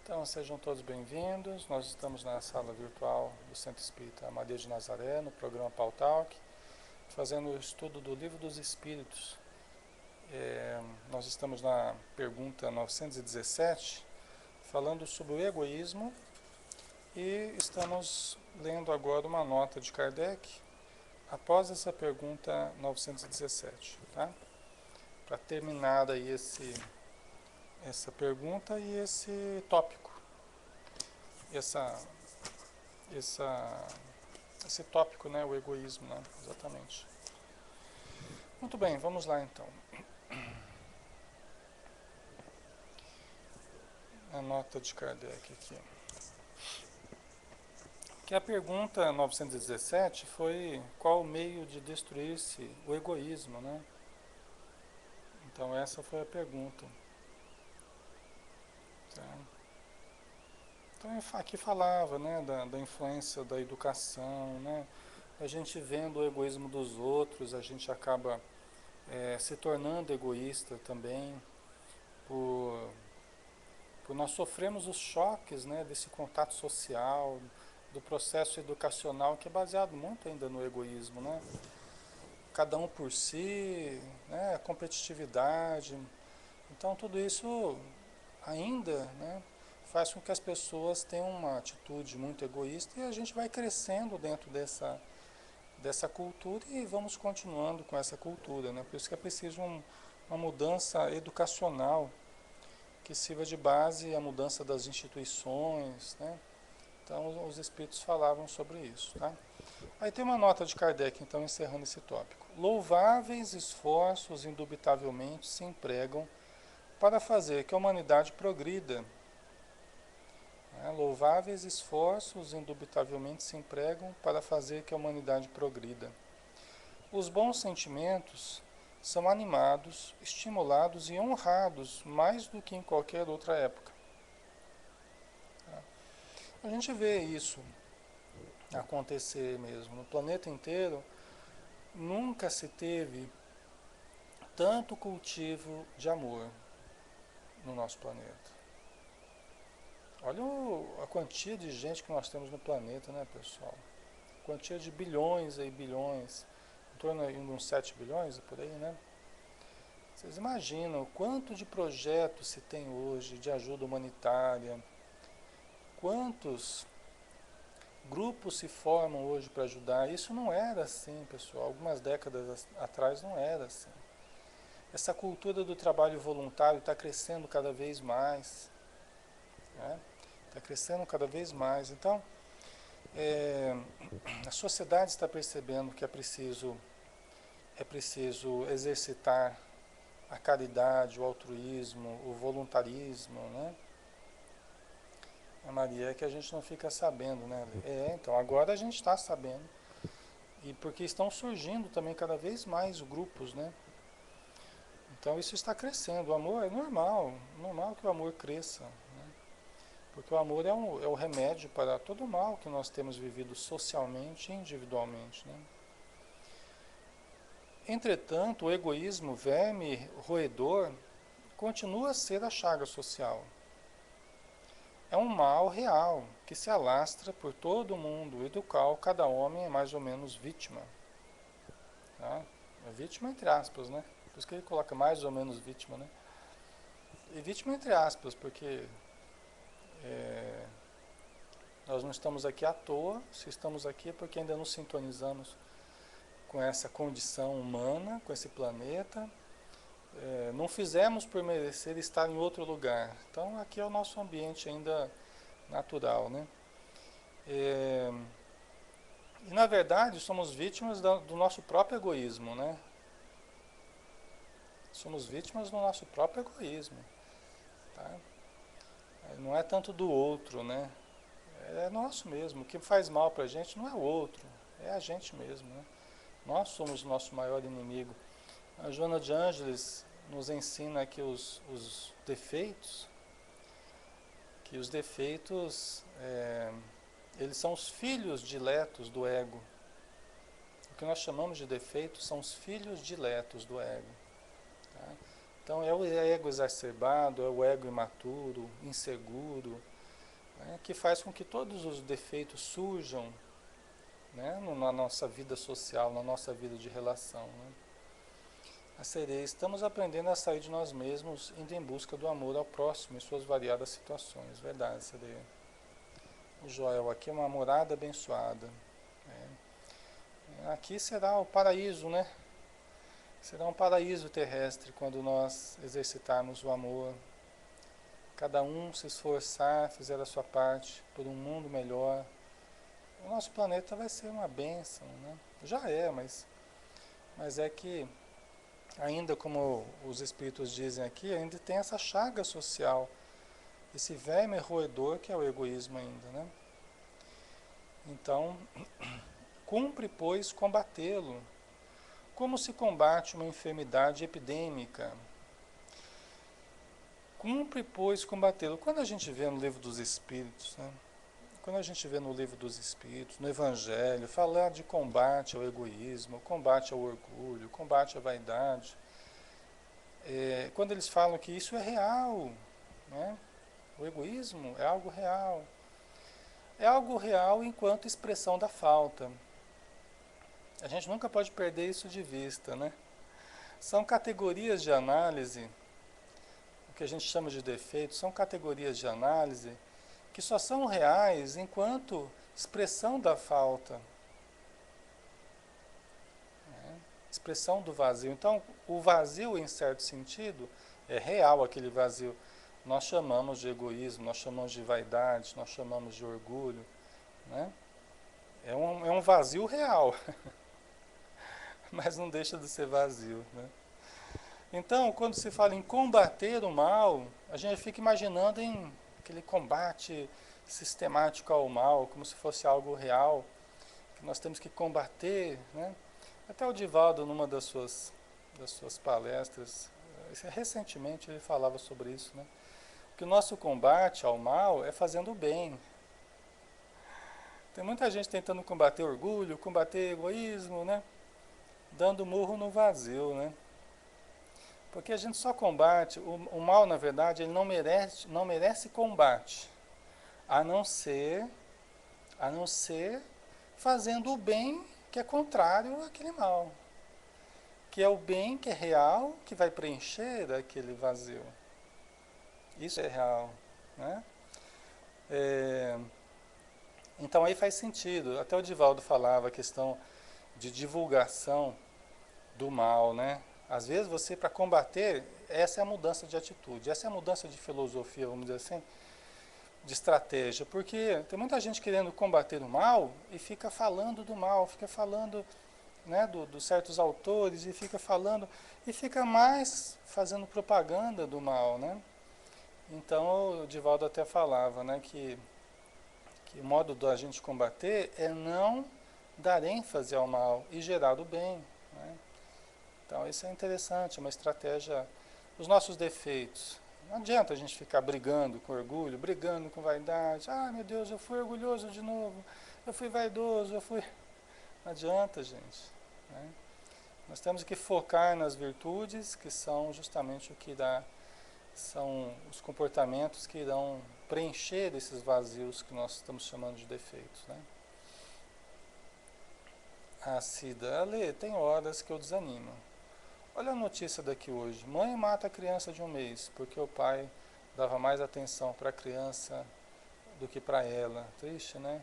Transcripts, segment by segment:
Então, sejam todos bem-vindos. Nós estamos na sala virtual do Centro Espírita Maria de Nazaré, no programa Pautalk, fazendo o estudo do Livro dos Espíritos. Nós estamos na pergunta 917, falando sobre o egoísmo, e estamos lendo agora uma nota de Kardec, após essa pergunta 917, tá? Para terminar aí essa pergunta e esse tópico. Essa, esse tópico, né, o egoísmo, né, exatamente. Muito bem, vamos lá então. A nota de Kardec aqui. Que a pergunta 917 foi qual o meio de destruir-se o egoísmo, né? Então essa foi a pergunta. Tá? Então aqui falava, né, da influência da educação, né? A gente vendo o egoísmo dos outros, a gente acaba se tornando egoísta também, por nós sofremos os choques, né, desse contato social, do processo educacional que é baseado muito ainda no egoísmo, né? Cada um por si, né, a competitividade. Então tudo isso ainda, né, faz com que as pessoas tenham uma atitude muito egoísta e a gente vai crescendo dentro dessa cultura e vamos continuando com essa cultura, né? Por isso que é preciso uma mudança educacional que sirva de base à mudança das instituições, né? Então os espíritos falavam sobre isso, tá? Aí tem uma nota de Kardec, então, encerrando esse tópico. Louváveis esforços indubitavelmente se empregam para fazer que a humanidade progrida. Né? Louváveis esforços indubitavelmente se empregam para fazer que a humanidade progrida. Os bons sentimentos são animados, estimulados e honrados mais do que em qualquer outra época. A gente vê isso acontecer mesmo. No planeta inteiro, nunca se teve tanto cultivo de amor no nosso planeta. Olha a quantia de gente que nós temos no planeta, né, pessoal? Quantia de bilhões e bilhões, em torno de uns 7 bilhões, por aí, né? Vocês imaginam o quanto de projetos se tem hoje de ajuda humanitária, quantos grupos se formam hoje para ajudar. Isso não era assim, pessoal. Algumas décadas atrás não era assim. Essa cultura do trabalho voluntário está crescendo cada vez mais. Né? Está crescendo cada vez mais. Então, a sociedade está percebendo que é preciso exercitar a caridade, o altruísmo, o voluntarismo, né? A Maria é que a gente não fica sabendo, né? Então agora a gente está sabendo. E porque estão surgindo também cada vez mais grupos, né? Então isso está crescendo. O amor é normal que o amor cresça, né? Porque o amor é o remédio para todo o mal que nós temos vivido socialmente e individualmente, né? Entretanto, o egoísmo, verme roedor, continua a ser a chaga social. É um mal real que se alastra por todo o mundo e do qual cada homem é mais ou menos vítima. Tá? É vítima entre aspas, né? Por isso que ele coloca mais ou menos vítima, né? E vítima entre aspas, porque é, nós não estamos aqui à toa. Se estamos aqui é porque ainda nos sintonizamos com essa condição humana, com esse planeta. Não fizemos por merecer estar em outro lugar. Então aqui é o nosso ambiente ainda natural, né? É, e na verdade somos vítimas do nosso próprio egoísmo, né? Somos vítimas do nosso próprio egoísmo, tá? Não é tanto do outro, né? É nosso mesmo. O que faz mal pra gente não é o outro, é a gente mesmo, né? Nós somos o nosso maior inimigo. A Joana de Ângeles nos ensina que os defeitos, eles são os filhos diletos do ego. O que nós chamamos de defeitos são os filhos diletos do ego. Tá? Então é o ego exacerbado, é o ego imaturo, inseguro, né, que faz com que todos os defeitos surjam, né, na nossa vida social, na nossa vida de relação. Né? A sereia, estamos aprendendo a sair de nós mesmos, indo em busca do amor ao próximo em suas variadas situações. Verdade, sereia. O Joel, aqui é uma morada abençoada. Aqui será o paraíso, né? Será um paraíso terrestre quando nós exercitarmos o amor. Cada um se esforçar, fizer a sua parte por um mundo melhor. O nosso planeta vai ser uma bênção, né? Já é, mas é que ainda como os espíritos dizem aqui, ainda tem essa chaga social, esse verme roedor que é o egoísmo ainda, né? Então, cumpre, pois, combatê-lo. Como se combate uma enfermidade epidêmica? Cumpre, pois, combatê-lo. Quando a gente vê no livro dos Espíritos, né? Quando a gente vê no livro dos Espíritos, no Evangelho, falar de combate ao egoísmo, combate ao orgulho, combate à vaidade, quando eles falam que isso é real, né? O egoísmo é algo real. É algo real enquanto expressão da falta. A gente nunca pode perder isso de vista, né? São categorias de análise, o que a gente chama de defeitos, são categorias de análise que só são reais enquanto expressão da falta, né? Expressão do vazio. Então, o vazio, em certo sentido, é real aquele vazio. Nós chamamos de egoísmo, nós chamamos de vaidade, nós chamamos de orgulho, né? É um vazio real, mas não deixa de ser vazio, né? Então, quando se fala em combater o mal, a gente fica imaginando em aquele combate sistemático ao mal, como se fosse algo real, que nós temos que combater, né? Até o Divaldo, numa das suas palestras, recentemente ele falava sobre isso, né? Que o nosso combate ao mal é fazendo o bem. Tem muita gente tentando combater orgulho, combater egoísmo, né? Dando murro no vazio, né? Porque a gente só combate, o mal, na verdade, ele não merece combate, a não ser, a não ser fazendo o bem que é contrário àquele mal, que é o bem que é real, que vai preencher aquele vazio. Isso é real, né? É, então aí faz sentido. Até o Divaldo falava a questão de divulgação do mal, né? Às vezes você, para combater, essa é a mudança de atitude, essa é a mudança de filosofia, vamos dizer assim, de estratégia, porque tem muita gente querendo combater o mal e fica falando do mal, fica falando, né, dos certos autores e fica mais fazendo propaganda do mal, né? Então o Divaldo até falava, né, que o modo da gente combater é não dar ênfase ao mal e gerar o bem, né? Então isso é interessante, é uma estratégia. Os nossos defeitos. Não adianta a gente ficar brigando com orgulho, brigando com vaidade. Ah, meu Deus, eu fui orgulhoso de novo, eu fui vaidoso, eu fui... Não adianta, gente, né? Nós temos que focar nas virtudes, que são justamente o que dá, são os comportamentos que irão preencher esses vazios que nós estamos chamando de defeitos, né? A Cida, Ale, tem horas que eu desanimo. Olha a notícia daqui hoje. Mãe mata a criança de 1 mês porque o pai dava mais atenção para a criança do que para ela. Triste, né?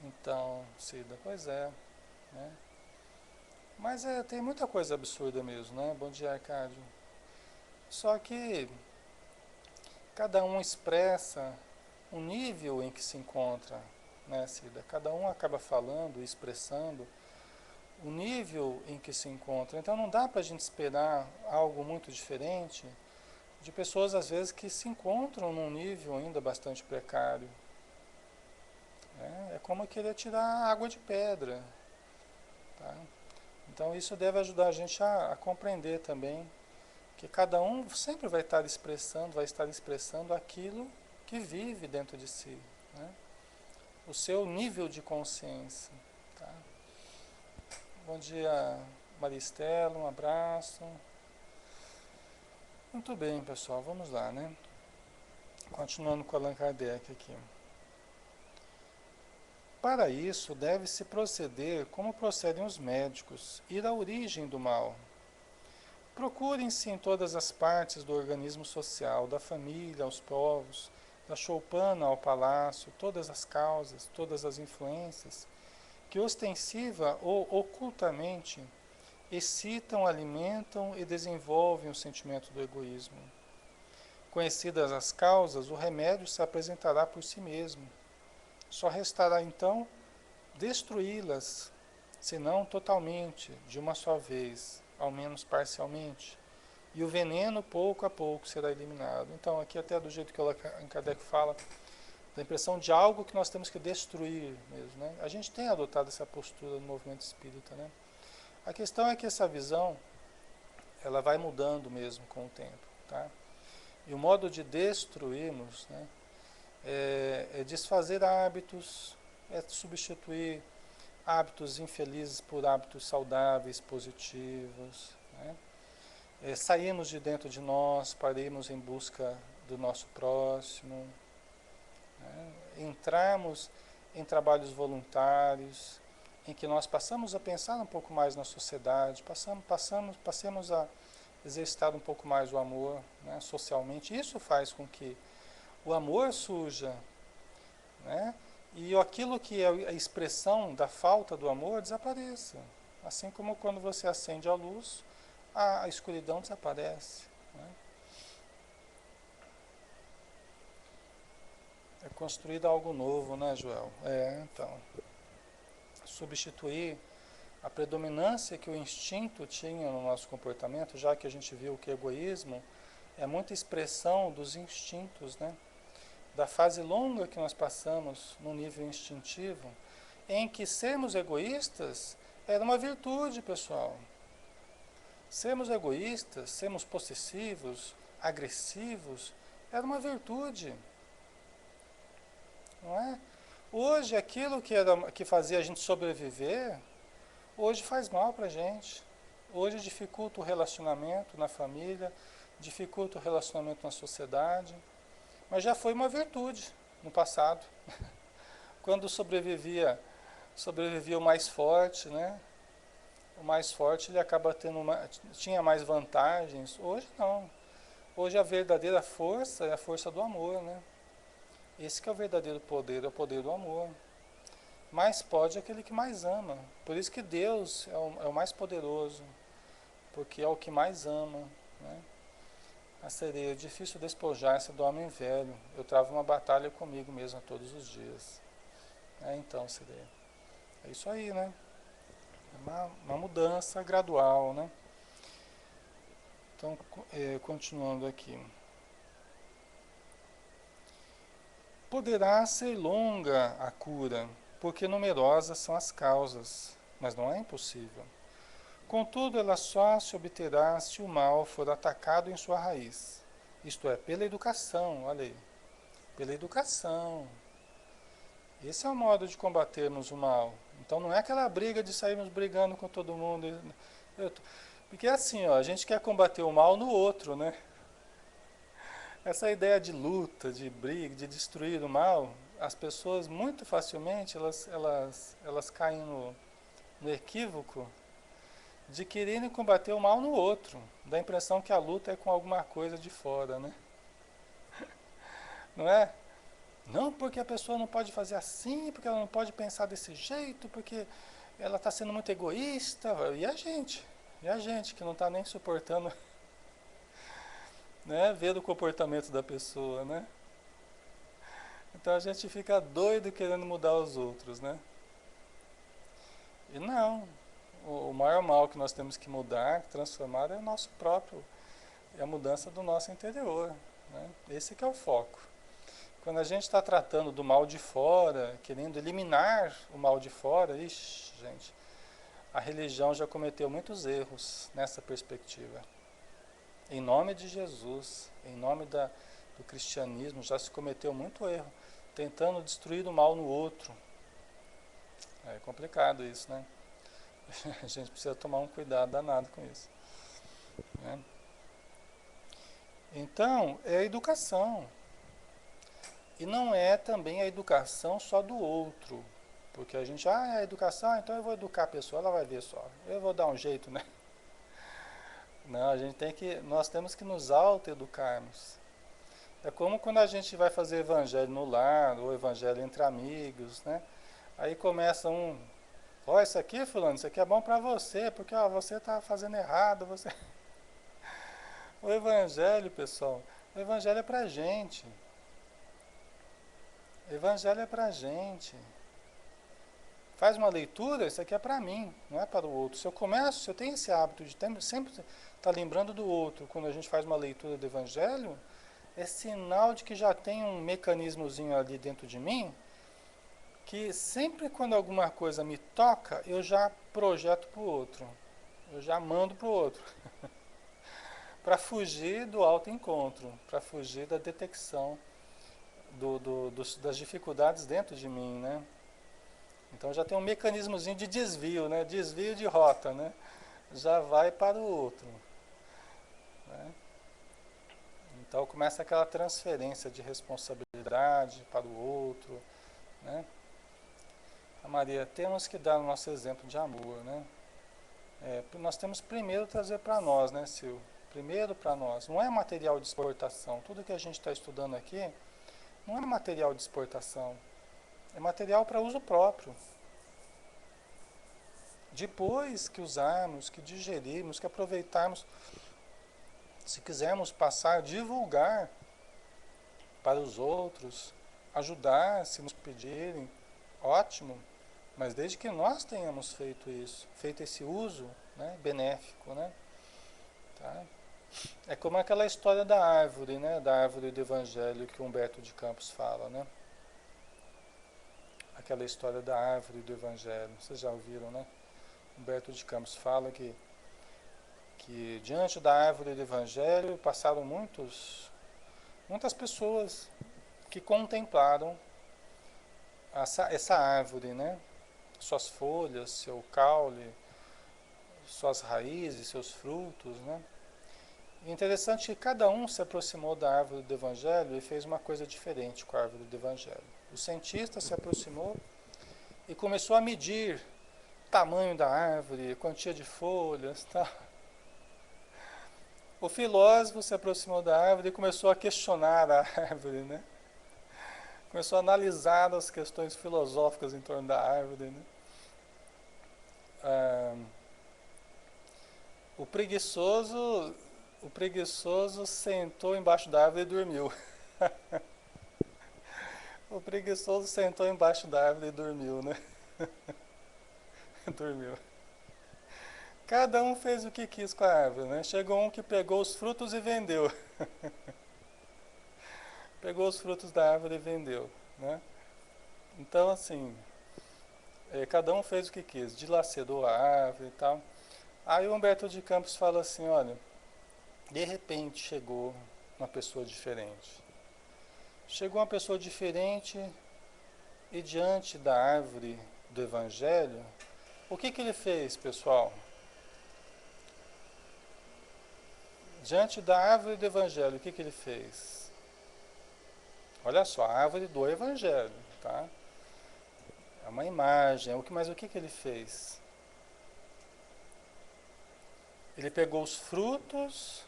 Então, Cida, pois é, né? Mas tem muita coisa absurda mesmo, né? Bom dia, Arcádio. Só que cada um expressa o nível em que se encontra, né, Cida? Cada um acaba falando, expressando o nível em que se encontra. Então não dá para a gente esperar algo muito diferente de pessoas, às vezes, que se encontram num nível ainda bastante precário. É como querer tirar água de pedra. Tá? Então isso deve ajudar a gente a compreender também que cada um sempre vai estar expressando aquilo que vive dentro de si, né? O seu nível de consciência. Tá? Bom dia, Maristela, um abraço. Muito bem, pessoal, vamos lá, né? Continuando com Allan Kardec aqui. Para isso, deve-se proceder como procedem os médicos, ir à origem do mal. Procurem-se em todas as partes do organismo social, da família aos povos, da choupana ao palácio, todas as causas, todas as influências, que ostensiva ou ocultamente excitam, alimentam e desenvolvem o sentimento do egoísmo. Conhecidas as causas, o remédio se apresentará por si mesmo. Só restará então destruí-las, se não totalmente, de uma só vez, ao menos parcialmente. E o veneno, pouco a pouco, será eliminado. Então, aqui até do jeito que o Allan Kardec fala, da impressão de algo que nós temos que destruir mesmo, né? A gente tem adotado essa postura no movimento espírita, né? A questão é que essa visão, ela vai mudando mesmo com o tempo, tá? E o modo de destruirmos, né, é desfazer hábitos, é substituir hábitos infelizes por hábitos saudáveis, positivos, né? Sairmos de dentro de nós para irmos em busca do nosso próximo, né? Entrarmos em trabalhos voluntários, em que nós passamos a pensar um pouco mais na sociedade, passemos a exercitar um pouco mais o amor, né, socialmente. Isso faz com que o amor surja, né, e aquilo que é a expressão da falta do amor desapareça. Assim como quando você acende a luz, a escuridão desaparece, né? É construído algo novo, né, Joel? Então, substituir a predominância que o instinto tinha no nosso comportamento, já que a gente viu que egoísmo é muita expressão dos instintos, né? Da fase longa que nós passamos no nível instintivo, em que sermos egoístas era uma virtude, pessoal. Sermos egoístas, sermos possessivos, agressivos, era uma virtude, não é? Hoje, aquilo que fazia a gente sobreviver, hoje faz mal para a gente. Hoje dificulta o relacionamento na família, dificulta o relacionamento na sociedade. Mas já foi uma virtude no passado. Quando sobrevivia o mais forte, né? O mais forte ele acaba tinha mais vantagens. Hoje não. Hoje a verdadeira força é a força do amor, né? Esse que é o verdadeiro poder, é o poder do amor. Mais pode aquele que mais ama. Por isso que Deus é o mais poderoso, porque é o que mais ama, né? A sereia, difícil despojar-se do homem velho. Eu travo uma batalha comigo mesmo todos os dias. Então, sereia. É isso aí, né? É uma mudança gradual, né? Então, continuando aqui. Poderá ser longa a cura, porque numerosas são as causas, mas não é impossível. Contudo, ela só se obterá se o mal for atacado em sua raiz, isto é, pela educação, olha aí, pela educação. Esse é o modo de combatermos o mal. Então não é aquela briga de sairmos brigando com todo mundo. Porque assim, ó, a gente quer combater o mal no outro, né? Essa ideia de luta, de briga, de destruir o mal, as pessoas muito facilmente elas caem no equívoco de quererem combater o mal no outro. Dá a impressão que a luta é com alguma coisa de fora, né? Não é? Não, porque a pessoa não pode fazer assim, porque ela não pode pensar desse jeito, porque ela está sendo muito egoísta. E a gente? E a gente que não está nem suportando, né, ver o comportamento da pessoa, né? Então a gente fica doido querendo mudar os outros, né? E não. O maior mal que nós temos que mudar, transformar, é o nosso próprio, é a mudança do nosso interior, né? Esse que é o foco. Quando a gente está tratando do mal de fora, querendo eliminar o mal de fora, ixi, gente, a religião já cometeu muitos erros nessa perspectiva. Em nome de Jesus, em nome do cristianismo, já se cometeu muito erro, tentando destruir o mal no outro. É complicado isso, né? A gente precisa tomar um cuidado danado com isso, né? Então, é a educação. E não é também a educação só do outro. Porque a gente, é a educação, então eu vou educar a pessoa, ela vai ver só. Eu vou dar um jeito, né? Não, nós temos que nos auto-educarmos. É como quando a gente vai fazer evangelho no lar, ou evangelho entre amigos, né? Aí começa ó, isso aqui, fulano, isso aqui é bom pra você, porque ó, você tá fazendo errado, você... O evangelho, pessoal, o evangelho é pra gente. O evangelho é pra gente. Faz uma leitura, isso aqui é para mim, não é para o outro. Se eu tenho esse hábito de sempre estar lembrando do outro quando a gente faz uma leitura do Evangelho, é sinal de que já tem um mecanismozinho ali dentro de mim que sempre quando alguma coisa me toca, eu já projeto para o outro, eu já mando para o outro, para fugir do autoencontro, para fugir da detecção das dificuldades dentro de mim, né? Então já tem um mecanismozinho de desvio, né? Desvio de rota, né? Já vai para o outro, né? Então começa aquela transferência de responsabilidade para o outro, né? A Maria, temos que dar o nosso exemplo de amor, né? Nós temos primeiro trazer para nós, né, Sil? Primeiro para nós. Não é material de exportação. Tudo que a gente está estudando aqui não é material de exportação. É material para uso próprio. Depois que usarmos, que digerirmos, que aproveitarmos, se quisermos passar, divulgar para os outros, ajudar se nos pedirem, ótimo, mas desde que nós tenhamos feito isso, feito esse uso, né, benéfico, né? Tá? É como aquela história da árvore, né, da árvore do Evangelho que Humberto de Campos fala, né? Aquela história da árvore do Evangelho, vocês já ouviram, né? Humberto de Campos fala que diante da árvore do Evangelho passaram muitas pessoas que contemplaram essa árvore, né? Suas folhas, seu caule, suas raízes, seus frutos, né? E interessante que cada um se aproximou da árvore do Evangelho e fez uma coisa diferente com a árvore do Evangelho. O cientista se aproximou e começou a medir o tamanho da árvore, quantia de folhas, tá? O filósofo se aproximou da árvore e começou a questionar a árvore, né? Começou a analisar as questões filosóficas em torno da árvore, né? Ah, o preguiçoso, o preguiçoso sentou embaixo da árvore e dormiu. O preguiçoso sentou embaixo da árvore e dormiu, né? Dormiu. Cada um fez o que quis com a árvore, né? Chegou um que pegou os frutos e vendeu. Pegou os frutos da árvore e vendeu, né? Então, assim, cada um fez o que quis, dilacerou a árvore e tal. Aí o Humberto de Campos fala assim, olha, de repente chegou uma pessoa diferente. Chegou uma pessoa diferente e diante da árvore do Evangelho, o que ele fez, pessoal? Diante da árvore do Evangelho, o que ele fez? Olha só, a árvore do Evangelho, tá? É uma imagem, mas o que ele fez? Ele pegou os frutos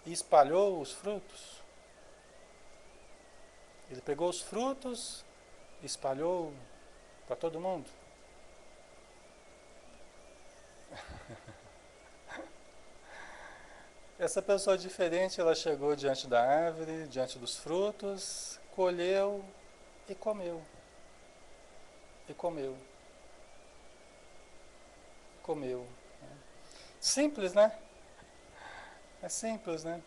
e espalhou os frutos. Ele pegou os frutos e espalhou para todo mundo. Essa pessoa diferente, ela chegou diante da árvore, diante dos frutos, colheu e comeu. E comeu. Comeu. Simples, né? É simples, né?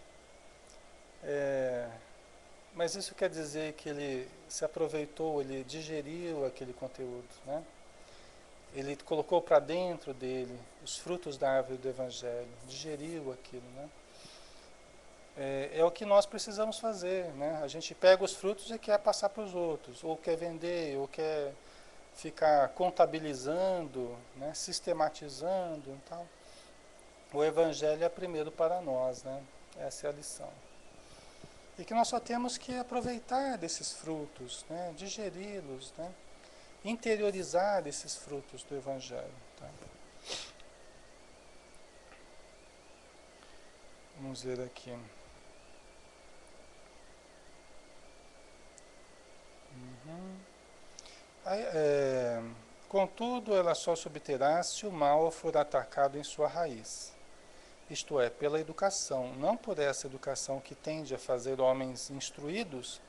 Mas isso quer dizer que ele se aproveitou, ele digeriu aquele conteúdo, né? Ele colocou para dentro dele os frutos da árvore do Evangelho, digeriu aquilo, né? É o que nós precisamos fazer, né? A gente pega os frutos e quer passar para os outros, ou quer vender, ou quer ficar contabilizando, né? Sistematizando e tal. O Evangelho é primeiro para nós, né? Essa é a lição. E que nós só temos que aproveitar desses frutos, né? Digeri-los, né? Interiorizar esses frutos do Evangelho. Tá? Vamos ver aqui. Uhum. Aí, contudo, ela só se obterá se o mal for atacado em sua raiz. Isto é, pela educação, não por essa educação que tende a fazer homens instruídos,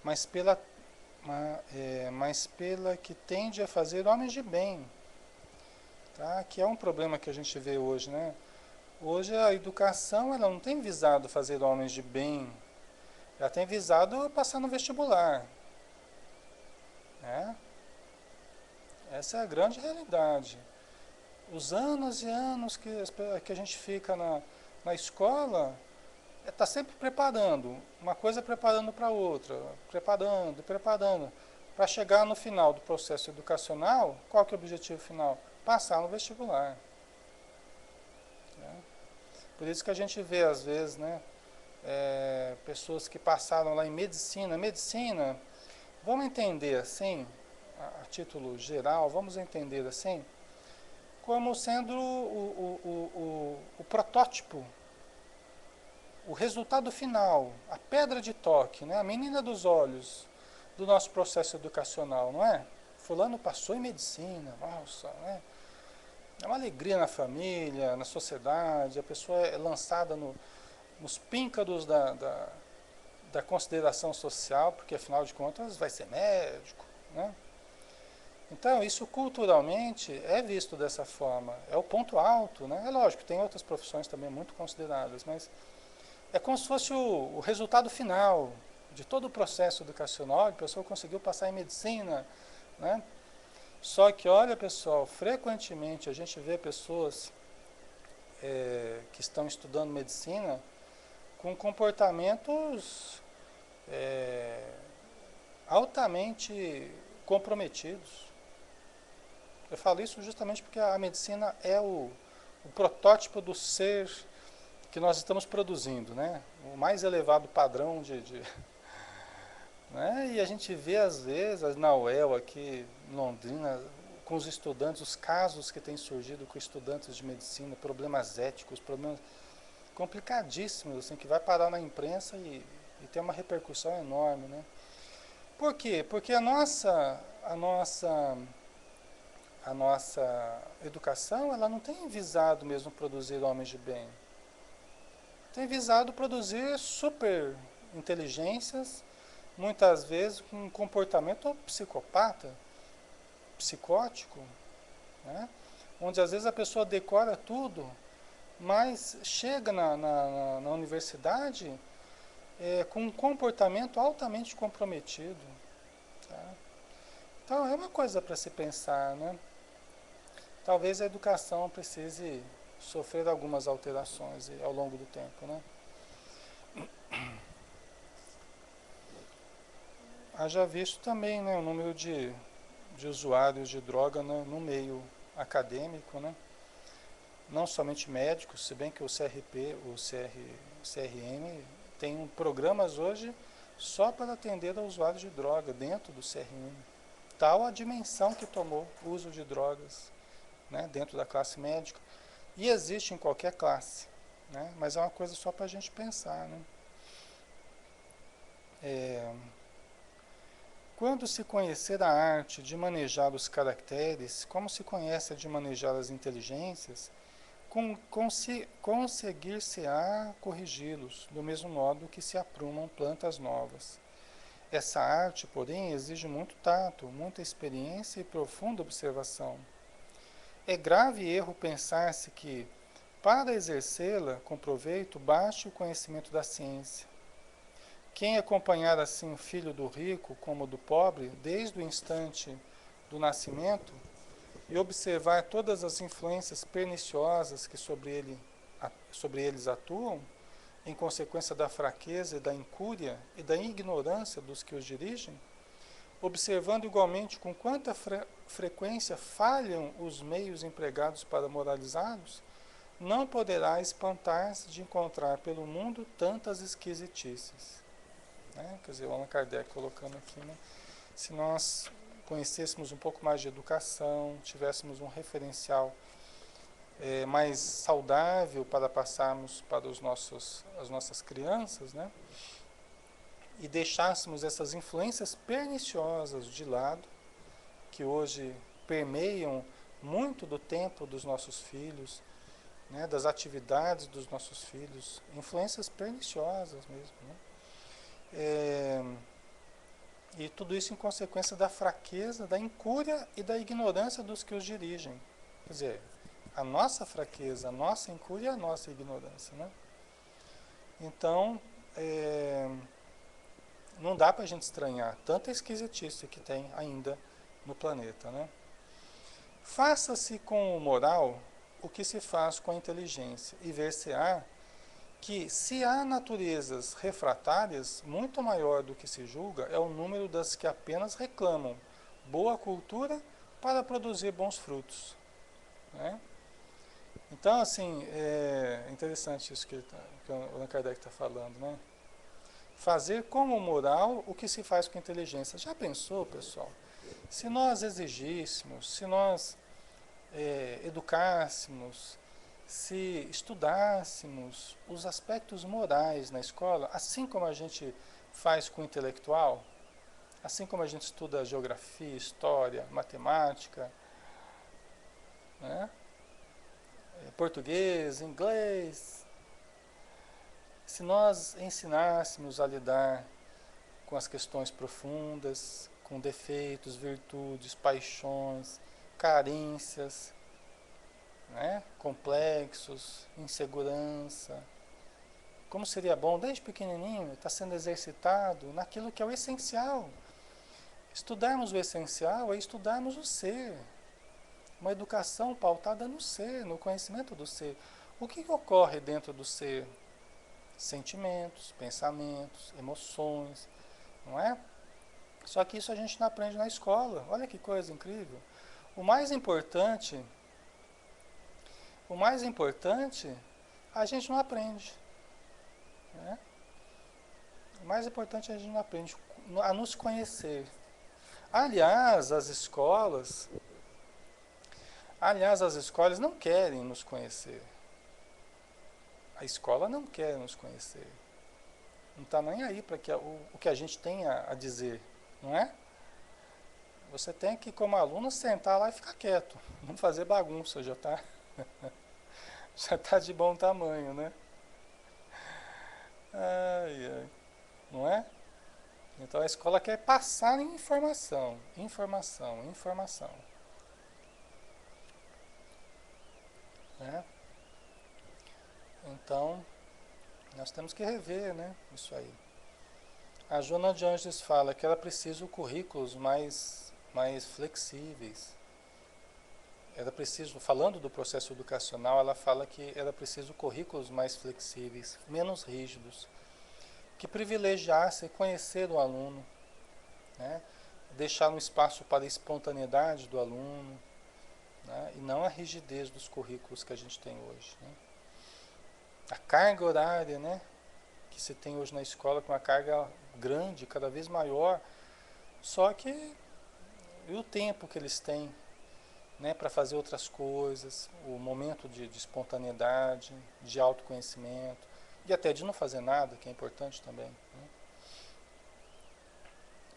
mas mas pela que tende a fazer homens de bem, tá? Que é um problema que a gente vê hoje, né? Hoje a educação ela não tem visado fazer homens de bem, ela tem visado passar no vestibular, né? Essa é a grande realidade. Os anos e anos que a gente fica na escola, está sempre preparando, uma coisa preparando para outra, preparando, preparando, para chegar no final do processo educacional, qual que é o objetivo final? Passar no vestibular. Né? Por isso que a gente vê, às vezes, né, pessoas que passaram lá em medicina, vamos entender assim, a título geral, vamos entender assim, como sendo o protótipo, o resultado final, a pedra de toque, né? A menina dos olhos do nosso processo educacional, não é? Fulano passou em medicina, nossa, né? É uma alegria na família, na sociedade, a pessoa é lançada nos píncaros da consideração social, porque afinal de contas vai ser médico, né? Então, isso culturalmente é visto dessa forma, é o ponto alto, né? É lógico, tem outras profissões também muito consideradas, mas é como se fosse o resultado final de todo o processo educacional, a pessoa conseguiu passar em medicina, né? Só que, olha pessoal, frequentemente a gente vê pessoas que estão estudando medicina com comportamentos é, altamente comprometidos. Eu falo isso justamente porque a medicina é o protótipo do ser que nós estamos produzindo, né? O mais elevado padrão né? E a gente vê às vezes na UEL aqui em Londrina com os estudantes, os casos que têm surgido com estudantes de medicina, problemas éticos, problemas complicadíssimos, assim, que vai parar na imprensa e tem uma repercussão enorme, né? Por quê? Porque a nossa educação, ela não tem visado mesmo produzir homens de bem. Tem visado produzir super inteligências, muitas vezes com um comportamento psicopata, psicótico, né? Onde às vezes a pessoa decora tudo, mas chega na universidade com um comportamento altamente comprometido. Tá? Então é uma coisa para se pensar, né? Talvez a educação precise sofrer algumas alterações ao longo do tempo, né? Haja visto também, né, o número de usuários de droga no meio acadêmico, né? Não somente médicos, se bem que o CRP, CRM tem programas hoje só para atender a usuários de droga dentro do CRM. Tal a dimensão que tomou o uso de drogas, né, dentro da classe médica. E existe em qualquer classe, né? Mas é uma coisa só para a gente pensar, né? Quando se conhecer a arte de manejar os caracteres, como se conhece a de manejar as inteligências, conseguir-se-á corrigi-los, do mesmo modo que se aprumam plantas novas. Essa arte, porém, exige muito tato, muita experiência e profunda observação. É grave erro pensar-se que, para exercê-la com proveito, baste o conhecimento da ciência. Quem acompanhar assim o filho do rico como do pobre, desde o instante do nascimento, e observar todas as influências perniciosas que sobre eles atuam, em consequência da fraqueza e da incúria e da ignorância dos que os dirigem, observando igualmente com quanta frequência falham os meios empregados para moralizá-los, não poderá espantar-se de encontrar pelo mundo tantas esquisitices. né? Quer dizer, o Allan Kardec colocando aqui, né? Se nós conhecêssemos um pouco mais de educação, tivéssemos um referencial mais saudável para passarmos para as nossas crianças, né? E deixássemos essas influências perniciosas de lado, que hoje permeiam muito do tempo dos nossos filhos, né? Das atividades dos nossos filhos, influências perniciosas mesmo, né? E tudo isso em consequência da fraqueza, da incúria e da ignorância dos que os dirigem. Quer dizer, a nossa fraqueza, a nossa incúria e a nossa ignorância, né? Então, não dá para a gente estranhar tanta esquisitice que tem ainda no planeta, né? Faça-se com o moral o que se faz com a inteligência, e ver-se-á que, se há naturezas refratárias, muito maior do que se julga é o número das que apenas reclamam boa cultura para produzir bons frutos, né? Então, assim, é interessante isso que o Allan Kardec está falando, né? Fazer como moral o que se faz com inteligência. Já pensou, pessoal? Se nós exigíssemos, se nós educássemos, se estudássemos os aspectos morais na escola, assim como a gente faz com o intelectual, assim como a gente estuda geografia, história, matemática, né? Português, inglês, se nós ensinássemos a lidar com as questões profundas, com defeitos, virtudes, paixões, carências, né? Complexos, insegurança. Como seria bom, desde pequenininho, estar sendo exercitado naquilo que é o essencial. Estudarmos o essencial é estudarmos o ser. Uma educação pautada no ser, no conhecimento do ser. O que ocorre dentro do ser? Sentimentos, pensamentos, emoções, não é? Só que isso a gente não aprende na escola. Olha que coisa incrível. O mais importante a gente não aprende, né? O mais importante a gente não aprende a nos conhecer. Aliás, as escolas não querem nos conhecer. A escola não quer nos conhecer. Não está nem aí para o que a gente tem a dizer, não é? Você tem que, como aluno, sentar lá e ficar quieto. Não fazer bagunça, já está de bom tamanho, né? Ai, ai. Não é? Então a escola quer passar informação, informação, informação. Né? Então, nós temos que rever, né, isso aí. A Joana de Anjos fala que era preciso currículos mais flexíveis. Era preciso, falando do processo educacional, ela fala que era preciso currículos mais flexíveis, menos rígidos, que privilegiassem conhecer o aluno, né? Deixar um espaço para a espontaneidade do aluno, né? E não a rigidez dos currículos que a gente tem hoje, né? A carga horária, né, que se tem hoje na escola, com uma carga grande, cada vez maior, só que e o tempo que eles têm, né, para fazer outras coisas, o momento de espontaneidade, de autoconhecimento, e até de não fazer nada, que é importante também, né?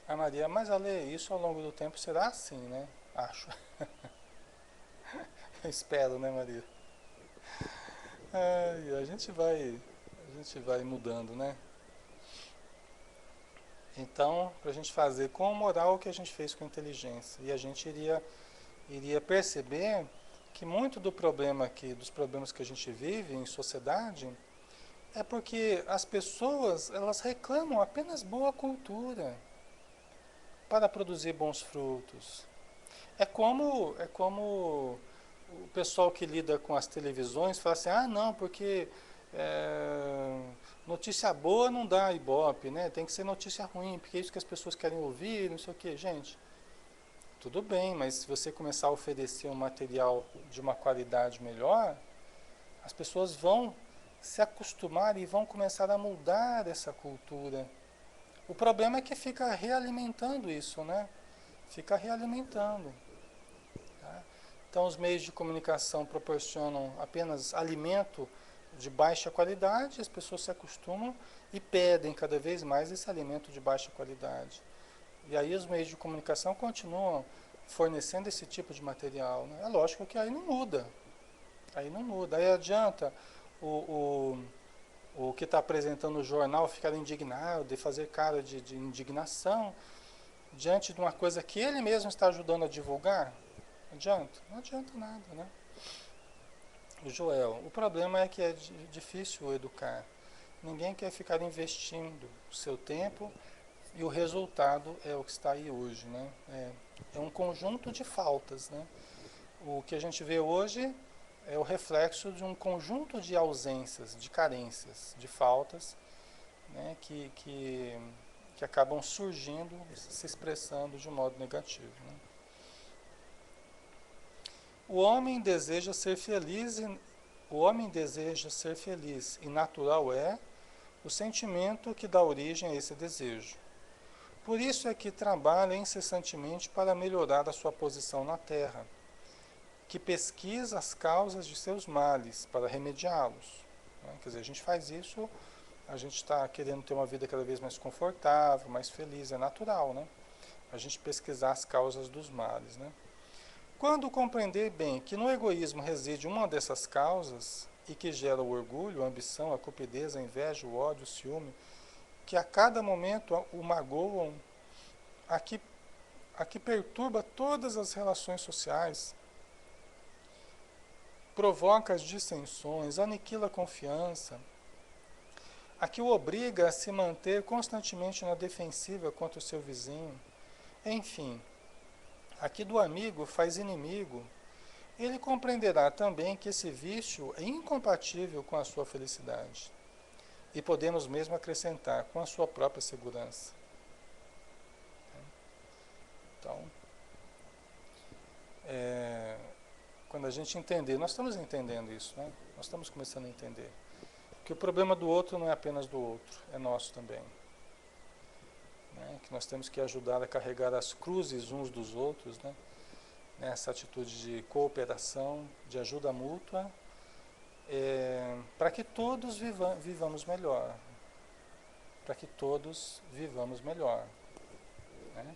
A Maria, mas a ler isso ao longo do tempo será assim, né? Acho. Eu espero, né, Maria? A gente vai mudando, né? Então, para a gente fazer com moral o que a gente fez com inteligência, e a gente iria perceber que muito dos problemas que a gente vive em sociedade, é porque as pessoas, elas reclamam apenas boa cultura para produzir bons frutos. É como o pessoal que lida com as televisões fala assim, não, porque notícia boa não dá ibope, né? Tem que ser notícia ruim, porque é isso que as pessoas querem ouvir, não sei o quê. Gente, tudo bem, mas se você começar a oferecer um material de uma qualidade melhor, as pessoas vão se acostumar e vão começar a mudar essa cultura O problema é que fica realimentando isso, né? Fica realimentando. Tá? Então, os meios de comunicação proporcionam apenas alimento de baixa qualidade, as pessoas se acostumam e pedem cada vez mais esse alimento de baixa qualidade. E aí os meios de comunicação continuam fornecendo esse tipo de material, né? É lógico que aí não muda. Aí não muda. Aí adianta o que está apresentando o jornal ficar indignado e fazer cara de indignação diante de uma coisa que ele mesmo está ajudando a divulgar? Adianta? Não adianta nada, né? Joel, o problema é que é difícil educar. Ninguém quer ficar investindo o seu tempo e o resultado é o que está aí hoje, né? É um conjunto de faltas, né? O que a gente vê hoje é o reflexo de um conjunto de ausências, de carências, de faltas, né? Que acabam surgindo, se expressando de um modo negativo, né? O homem deseja ser feliz o homem deseja ser feliz e natural é o sentimento que dá origem a esse desejo. Por isso é que trabalha incessantemente para melhorar a sua posição na terra, que pesquisa as causas de seus males para remediá-los. Né? Quer dizer, a gente faz isso, a gente está querendo ter uma vida cada vez mais confortável, mais feliz, é natural, né? A gente pesquisar as causas dos males, né? Quando compreender bem que no egoísmo reside uma dessas causas e que gera o orgulho, a ambição, a cupidez, a inveja, o ódio, o ciúme, que a cada momento o magoam, a que perturba todas as relações sociais, provoca as dissensões, aniquila a confiança, a que o obriga a se manter constantemente na defensiva contra o seu vizinho, enfim, a que do amigo faz inimigo, ele compreenderá também que esse vício é incompatível com a sua felicidade. E podemos mesmo acrescentar, com a sua própria segurança. Então, quando a gente entender, nós estamos entendendo isso, né? Nós estamos começando a entender. Que o problema do outro não é apenas do outro, é nosso também. Né? Que nós temos que ajudar a carregar as cruzes uns dos outros, né? Nessa atitude de cooperação, de ajuda mútua, para que todos vivamos melhor. Para que todos vivamos melhor. Né?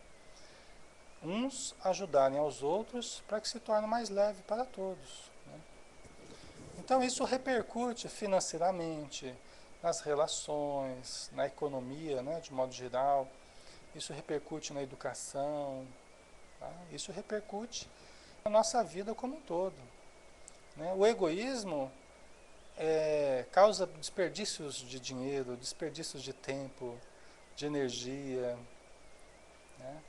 Uns ajudarem aos outros para que se torne mais leve para todos. Né? Então isso repercute financeiramente, nas relações, na economia, né, de modo geral. Isso repercute na educação. Tá? Isso repercute na nossa vida como um todo. Né? O egoísmo causa desperdícios de dinheiro, desperdícios de tempo, de energia. Né?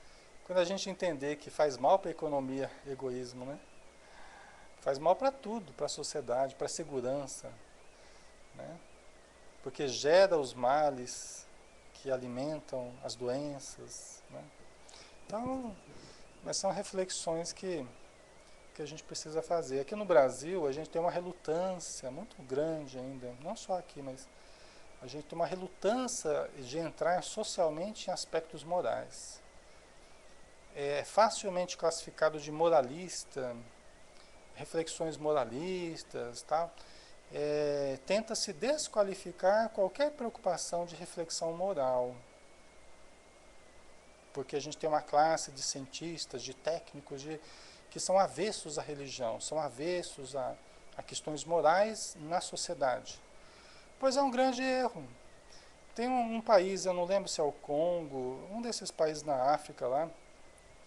Quando a gente entender que faz mal para a economia, egoísmo, né? Faz mal para tudo, para a sociedade, para a segurança. Né? Porque gera os males que alimentam as doenças. Né? Então, mas são reflexões que a gente precisa fazer. Aqui no Brasil, a gente tem uma relutância muito grande ainda, não só aqui, mas a gente tem uma relutância de entrar socialmente em aspectos morais. É facilmente classificado de moralista, reflexões moralistas, tá? Tenta se desqualificar qualquer preocupação de reflexão moral. Porque a gente tem uma classe de cientistas, de técnicos, que são avessos à religião, são avessos a questões morais na sociedade. Pois é um grande erro. Tem um país, eu não lembro se é o Congo, um desses países na África lá,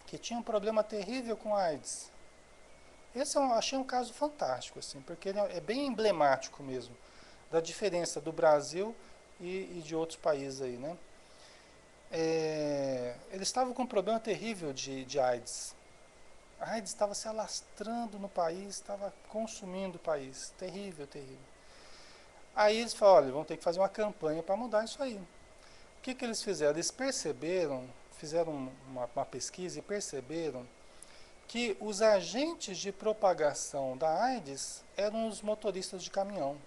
que tinha um problema terrível com a AIDS. Esse eu achei um caso fantástico, assim, porque ele é bem emblemático mesmo, da diferença do Brasil e de outros países aí, né? Eles estavam com um problema terrível de AIDS. A AIDS estava se alastrando no país, estava consumindo o país. Terrível, terrível. Aí eles falaram, olha, vão ter que fazer uma campanha para mudar isso aí. O que eles fizeram? Eles perceberam, fizeram uma pesquisa e perceberam que os agentes de propagação da AIDS eram os motoristas de caminhão.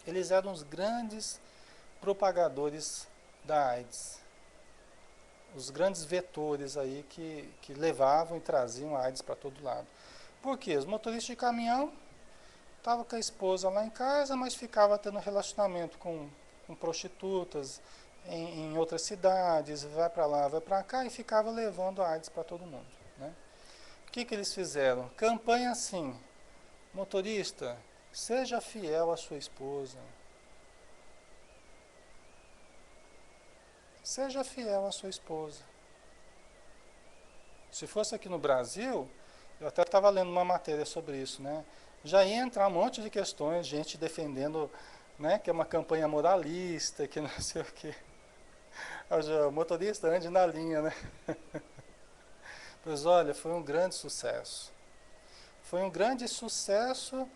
Eles eram os grandes propagadores da AIDS. Os grandes vetores aí que levavam e traziam a AIDS para todo lado. Por quê? Os motoristas de caminhão estavam com a esposa lá em casa, mas ficava tendo relacionamento com prostitutas em outras cidades, vai para lá, vai para cá, e ficava levando a AIDS para todo mundo, né? O que eles fizeram? Campanha assim: motorista, seja fiel à sua esposa. Seja fiel à sua esposa. Se fosse aqui no Brasil, eu até estava lendo uma matéria sobre isso, né? Já ia entrar um monte de questões, gente defendendo, né, que é uma campanha moralista, que não sei o quê. O motorista ande na linha, né? Pois olha, foi um grande sucesso. Foi um grande sucesso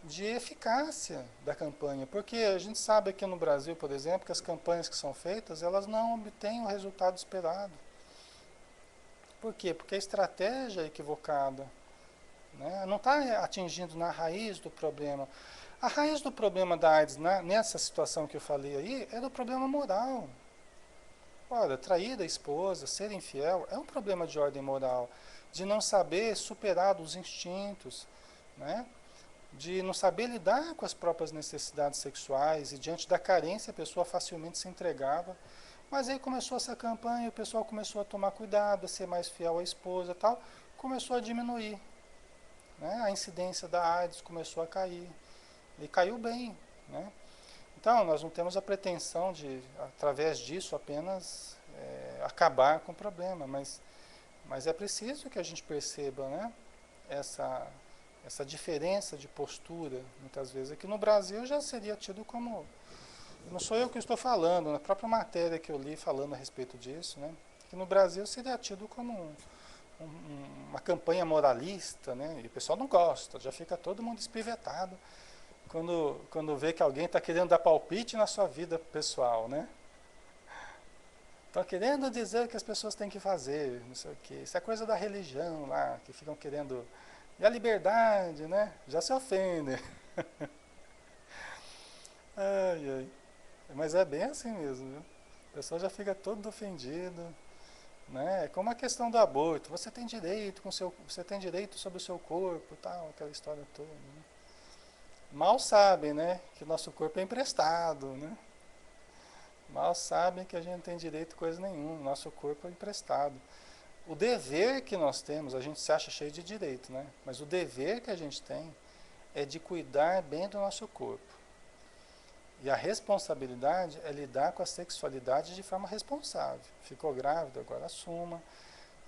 de eficácia da campanha, porque a gente sabe aqui no Brasil, por exemplo, que as campanhas que são feitas, elas não obtêm o resultado esperado. Por quê? Porque a estratégia é equivocada, né? Não está atingindo na raiz do problema. A raiz do problema da AIDS, nessa situação que eu falei aí, é do problema moral. Olha, trair a esposa, ser infiel, é um problema de ordem moral, de não saber superar os instintos, né? De não saber lidar com as próprias necessidades sexuais, e diante da carência a pessoa facilmente se entregava. Mas aí começou essa campanha, o pessoal começou a tomar cuidado, a ser mais fiel à esposa e tal, começou a diminuir, né? A incidência da AIDS começou a cair, e caiu bem, né? Então, nós não temos a pretensão de, através disso, apenas acabar com o problema, mas é preciso que a gente perceba, né, essa diferença de postura, muitas vezes. Aqui no Brasil já seria tido como... Não sou eu que estou falando, na própria matéria que eu li falando a respeito disso, né, que no Brasil seria tido como uma campanha moralista, né, e o pessoal não gosta, já fica todo mundo espivetado quando vê que alguém está querendo dar palpite na sua vida pessoal, né? Estão querendo dizer o que as pessoas têm que fazer, não sei o quê. Isso é coisa da religião lá, que ficam querendo... E a liberdade, né? Já se ofendem. Ai, ai. Mas é bem assim mesmo, viu? O pessoal já fica todo ofendido, né? É como a questão do aborto. Você tem direito você tem direito sobre o seu corpo, tal, aquela história toda, né? Mal sabem, né, que o nosso corpo é emprestado, né? Mal sabem que a gente não tem direito a coisa nenhuma, nosso corpo é emprestado. O dever que nós temos, a gente se acha cheio de direito, né? Mas o dever que a gente tem é de cuidar bem do nosso corpo. E a responsabilidade é lidar com a sexualidade de forma responsável. Ficou grávida, agora assuma,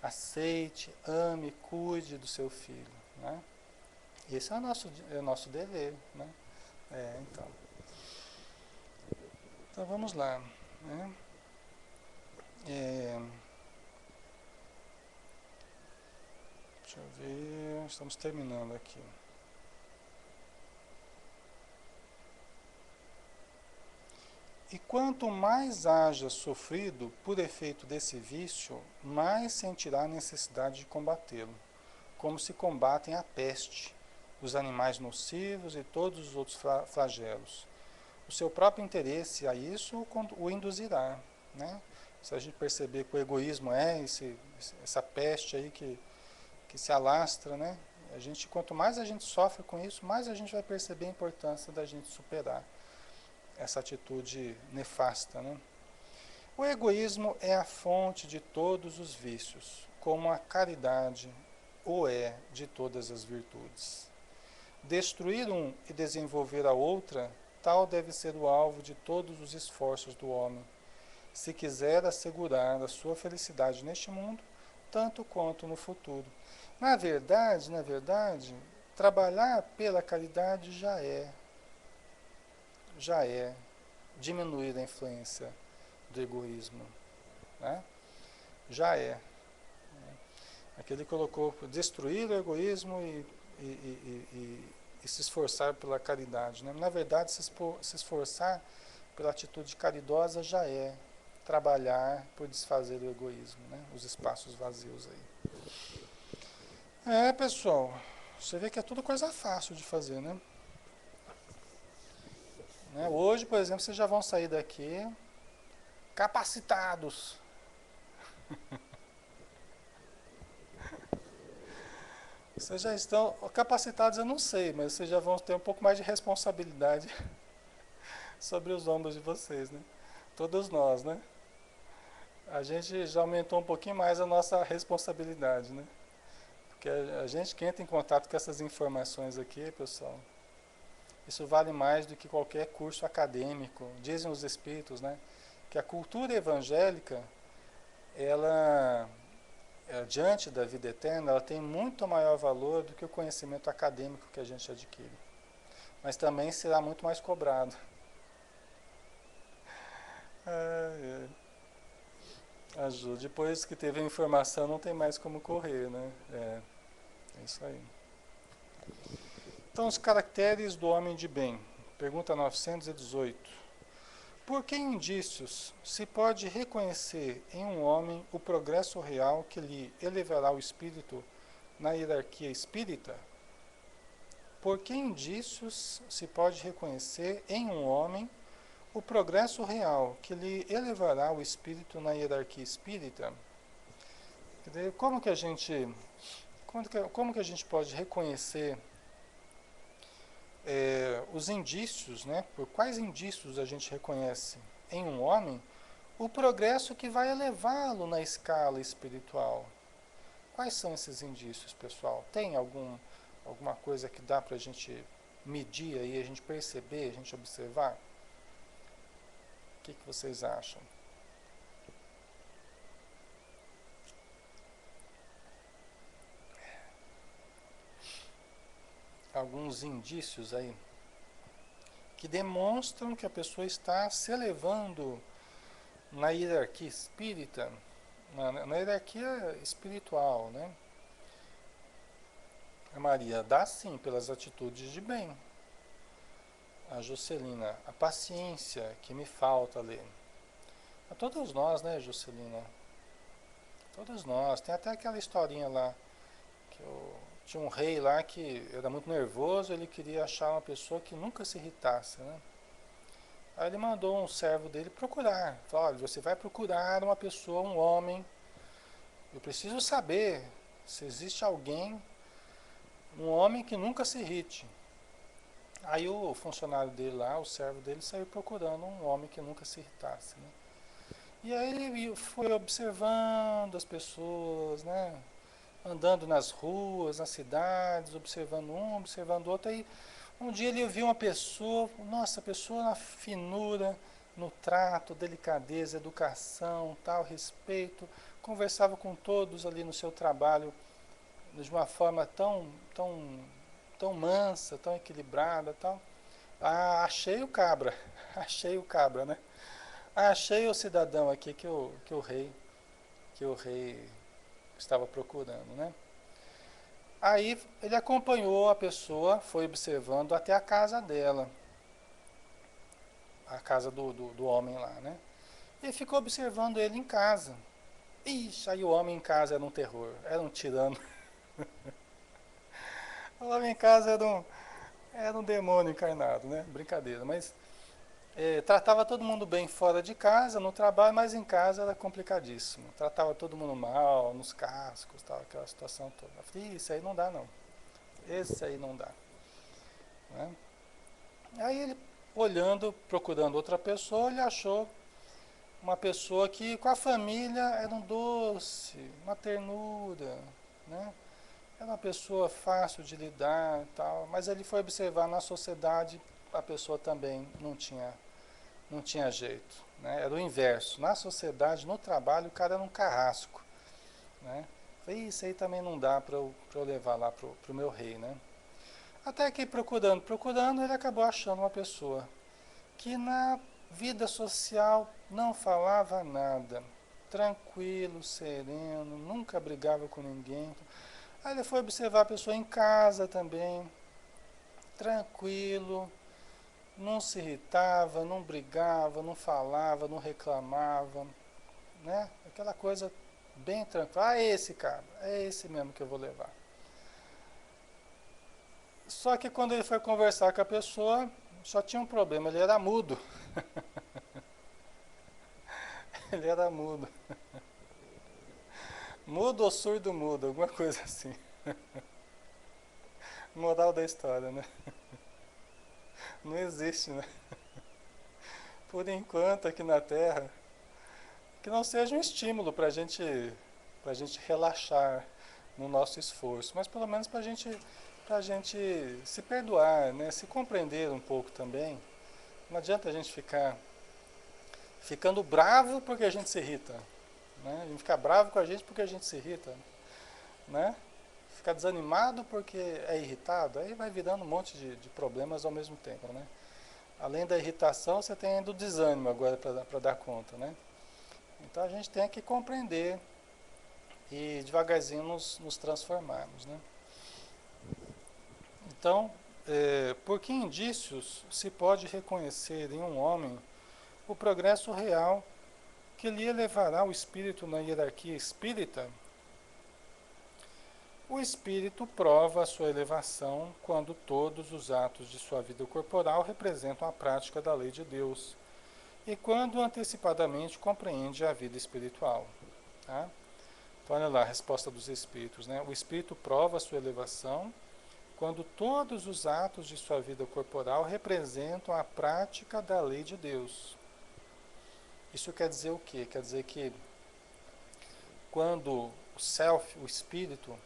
aceite, ame, cuide do seu filho, né? Esse é o nosso dever, né? Então. Então vamos lá, né? Deixa eu ver, estamos terminando aqui. E quanto mais haja sofrido por efeito desse vício, mais sentirá a necessidade de combatê-lo, como se combatem a peste, os animais nocivos e todos os outros flagelos. O seu próprio interesse a isso o induzirá, né? Se a gente perceber que o egoísmo é essa peste aí que se alastra, né? Quanto mais a gente sofre com isso, mais a gente vai perceber a importância da gente superar essa atitude nefasta, né? O egoísmo é a fonte de todos os vícios, como a caridade o é de todas as virtudes. Destruir um e desenvolver a outra, tal deve ser o alvo de todos os esforços do homem, se quiser assegurar a sua felicidade neste mundo, tanto quanto no futuro. Na verdade, trabalhar pela caridade já é diminuir a influência do egoísmo, né? Já é. Aqui ele colocou destruir o egoísmo e se esforçar pela caridade, né? Na verdade, se esforçar pela atitude caridosa já é trabalhar por desfazer o egoísmo, né? Os espaços vazios aí. Pessoal, você vê que é tudo coisa fácil de fazer, né? Hoje, por exemplo, vocês já vão sair daqui capacitados. Vocês já estão capacitados, eu não sei, mas vocês já vão ter um pouco mais de responsabilidade sobre os ombros de vocês, né? Todos nós, né? A gente já aumentou um pouquinho mais a nossa responsabilidade, né? Porque a gente que entra em contato com essas informações aqui, pessoal, isso vale mais do que qualquer curso acadêmico. Dizem os espíritos, né? Que a cultura evangélica, ela, diante da vida eterna, ela tem muito maior valor do que o conhecimento acadêmico que a gente adquire. Mas também será muito mais cobrado. Ajuda. Depois que teve a informação, não tem mais como correr, né? É isso aí. Então, os caracteres do homem de bem. Pergunta 918. Por que indícios se pode reconhecer em um homem o progresso real que lhe elevará o espírito na hierarquia espírita? Por que indícios se pode reconhecer em um homem o progresso real que lhe elevará o espírito na hierarquia espírita? Como que a gente, como que a gente pode reconhecer os indícios, né? Por quais indícios a gente reconhece em um homem o progresso que vai elevá-lo na escala espiritual? Quais são esses indícios, pessoal? Tem alguma coisa que dá para a gente medir aí, a gente perceber, a gente observar? O que vocês acham? Alguns indícios aí que demonstram que a pessoa está se elevando na hierarquia espírita, na hierarquia espiritual, né? A Maria dá sim pelas atitudes de bem. A Juscelina, a paciência que me falta ler. A todos nós, né, Juscelina? Todos nós. Tem até aquela historinha lá que tinha um rei lá que era muito nervoso, ele queria achar uma pessoa que nunca se irritasse, né? Aí ele mandou um servo dele procurar. Falou, olha, você vai procurar uma pessoa, um homem. Eu preciso saber se existe alguém, um homem que nunca se irrite. Aí o funcionário dele lá, o servo dele, saiu procurando um homem que nunca se irritasse, né? E aí ele foi observando as pessoas, né? Andando nas ruas, nas cidades, observando um, observando outro. Aí um dia ele viu uma pessoa, nossa, a pessoa na finura, no trato, delicadeza, educação, tal, respeito, conversava com todos ali no seu trabalho de uma forma tão mansa, tão equilibrada, tal. Ah, achei o cabra, achei o cabra, né? Ah, achei o cidadão aqui que o rei estava procurando, né? Aí ele acompanhou a pessoa, foi observando até a casa dela, a casa do homem lá, né? E ficou observando ele em casa. Ixi, aí o homem em casa era um terror, era um tirano. O homem em casa era um demônio encarnado, né? Brincadeira, mas tratava todo mundo bem fora de casa, no trabalho, mas em casa era complicadíssimo. Tratava todo mundo mal, nos cascos, tal, aquela situação toda. Eu falei, isso aí não dá não. Esse aí não dá. Né? Aí ele, olhando, procurando outra pessoa, ele achou uma pessoa que com a família era um doce, uma ternura, né? Era uma pessoa fácil de lidar e tal, mas ele foi observar na sociedade, a pessoa também não tinha jeito, né? Era o inverso. Na sociedade, no trabalho, o cara era um carrasco, né? Falei, isso aí também não dá para eu levar lá pro meu rei, né? Até que procurando, ele acabou achando uma pessoa que na vida social não falava nada, tranquilo, sereno, nunca brigava com ninguém. Aí ele foi observar a pessoa em casa também, tranquilo, não se irritava, não brigava, não falava, não reclamava, né? Aquela coisa bem tranquila. Ah, esse cara, é esse mesmo que eu vou levar. Só que quando ele foi conversar com a pessoa, só tinha um problema, ele era mudo. Ele era mudo. Mudo ou surdo mudo, alguma coisa assim. Moral da história, né? Não existe, né? Por enquanto aqui na Terra, que não seja um estímulo para gente relaxar no nosso esforço, mas pelo menos para gente se perdoar, né? Se compreender um pouco também. Não adianta a gente ficar ficando bravo porque a gente se irrita, né? A gente ficar bravo com a gente porque a gente se irrita, né? Ficar desanimado porque é irritado, aí vai virando um monte de problemas ao mesmo tempo, né? Além da irritação, você tem ainda o desânimo agora para dar conta, né? Então a gente tem que compreender e devagarzinho nos transformarmos, né? Então, por que indícios se pode reconhecer em um homem o progresso real que lhe elevará o espírito na hierarquia espírita? O espírito prova a sua elevação quando todos os atos de sua vida corporal representam a prática da lei de Deus e quando antecipadamente compreende a vida espiritual. Tá? Então, olha lá a resposta dos espíritos, né? O espírito prova a sua elevação quando todos os atos de sua vida corporal representam a prática da lei de Deus. Isso quer dizer o quê? Quer dizer que quando o self, o espírito,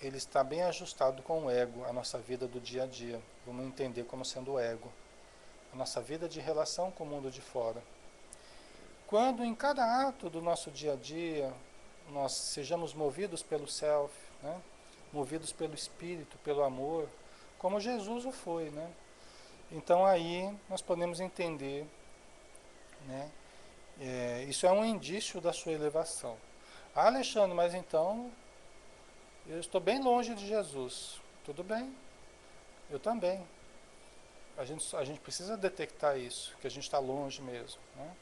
ele está bem ajustado com o ego, a nossa vida do dia a dia. Vamos entender como sendo o ego. A nossa vida de relação com o mundo de fora. Quando em cada ato do nosso dia a dia, nós sejamos movidos pelo self, né? Movidos pelo espírito, pelo amor, como Jesus o foi, né? Então aí nós podemos entender, né? Isso é um indício da sua elevação. Ah, Alexandre, mas então eu estou bem longe de Jesus. Tudo bem, eu também. A gente precisa detectar isso, que a gente está longe mesmo, né?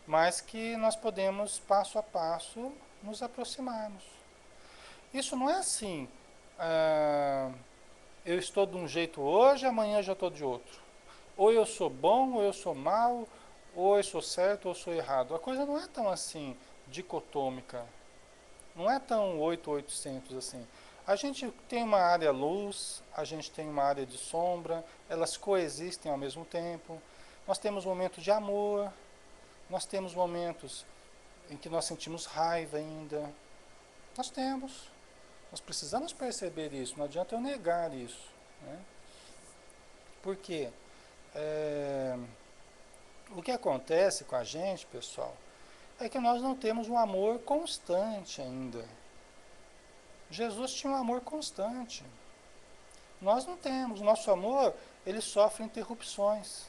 Mas que nós podemos, passo a passo, nos aproximarmos. Isso não é assim, ah, eu estou de um jeito hoje, amanhã já estou de outro. Ou eu sou bom, ou eu sou mal, ou eu sou certo, ou eu sou errado. A coisa não é tão assim, dicotômica. Não é tão 8.800 assim. A gente tem uma área luz, a gente tem uma área de sombra, elas coexistem ao mesmo tempo. Nós temos momentos de amor, nós temos momentos em que nós sentimos raiva ainda. Nós temos. Nós precisamos perceber isso, não adianta eu negar isso, né? Por quê? O que acontece com a gente, pessoal, é que nós não temos um amor constante ainda. Jesus tinha um amor constante. Nós não temos. Nosso amor, ele sofre interrupções.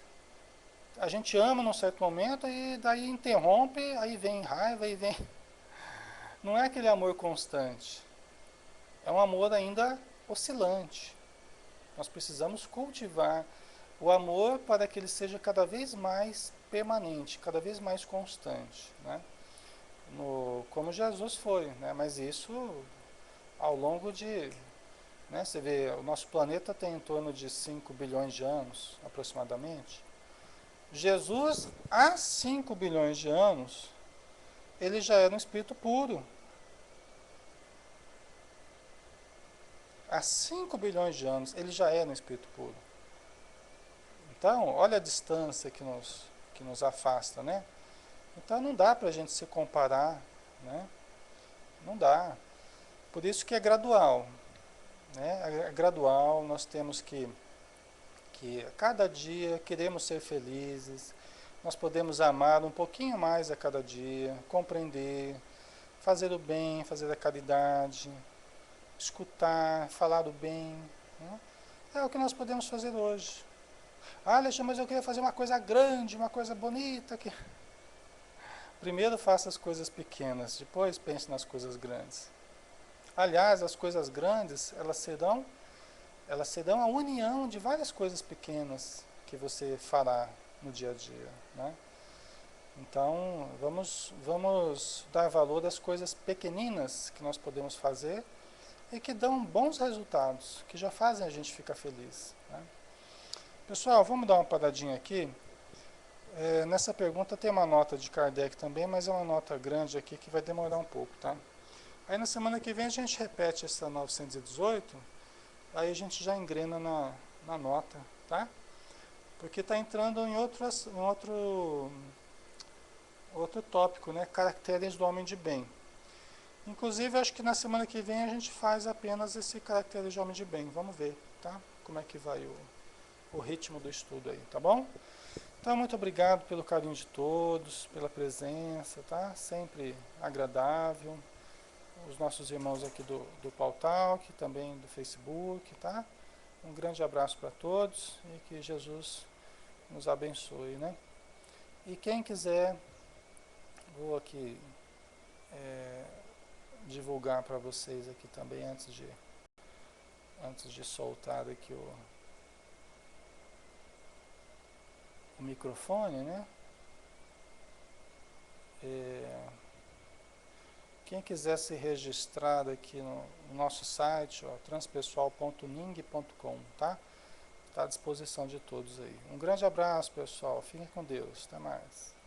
A gente ama num certo momento e daí interrompe, aí vem raiva, aí vem... Não é aquele amor constante. É um amor ainda oscilante. Nós precisamos cultivar o amor para que ele seja cada vez mais permanente, cada vez mais constante, né? Como Jesus foi, né? Mas isso ao longo de, né, você vê, o nosso planeta tem em torno de 5 bilhões de anos, aproximadamente. Jesus, há 5 bilhões de anos, ele já era um espírito puro. Há 5 bilhões de anos, ele já era um espírito puro. Então, olha a distância que nos afasta, né? Então não dá para a gente se comparar, né? Não dá. Por isso que é gradual, né? É gradual, nós temos que a cada dia queremos ser felizes, nós podemos amar um pouquinho mais a cada dia, compreender, fazer o bem, fazer a caridade, escutar, falar o bem, né? É o que nós podemos fazer hoje. Ah, Alexandre, mas eu queria fazer uma coisa grande, uma coisa bonita. Primeiro faça as coisas pequenas, depois pense nas coisas grandes. Aliás, as coisas grandes, elas serão a união de várias coisas pequenas que você fará no dia a dia, né? Então, vamos dar valor às coisas pequeninas que nós podemos fazer e que dão bons resultados, que já fazem a gente ficar feliz, né? Pessoal, vamos dar uma paradinha aqui. Nessa pergunta tem uma nota de Kardec também, mas é uma nota grande aqui que vai demorar um pouco, tá? Aí na semana que vem a gente repete essa 918, aí a gente já engrena na nota, tá? Porque está entrando em outro tópico, né? Caracteres do homem de bem. Inclusive, acho que na semana que vem a gente faz apenas esse caracteres de homem de bem. Vamos ver, tá? Como é que vai o ritmo do estudo aí, tá bom? Então, muito obrigado pelo carinho de todos, pela presença, tá? Sempre agradável. Os nossos irmãos aqui do Pautalk, também do Facebook, tá? Um grande abraço para todos e que Jesus nos abençoe, né? E quem quiser, vou aqui é, divulgar para vocês aqui também antes de soltar aqui o microfone, né? É, quem quiser se registrar aqui no nosso site, ó, transpessoal.ning.com, tá? Está à disposição de todos aí. Um grande abraço, pessoal. Fiquem com Deus. Até mais.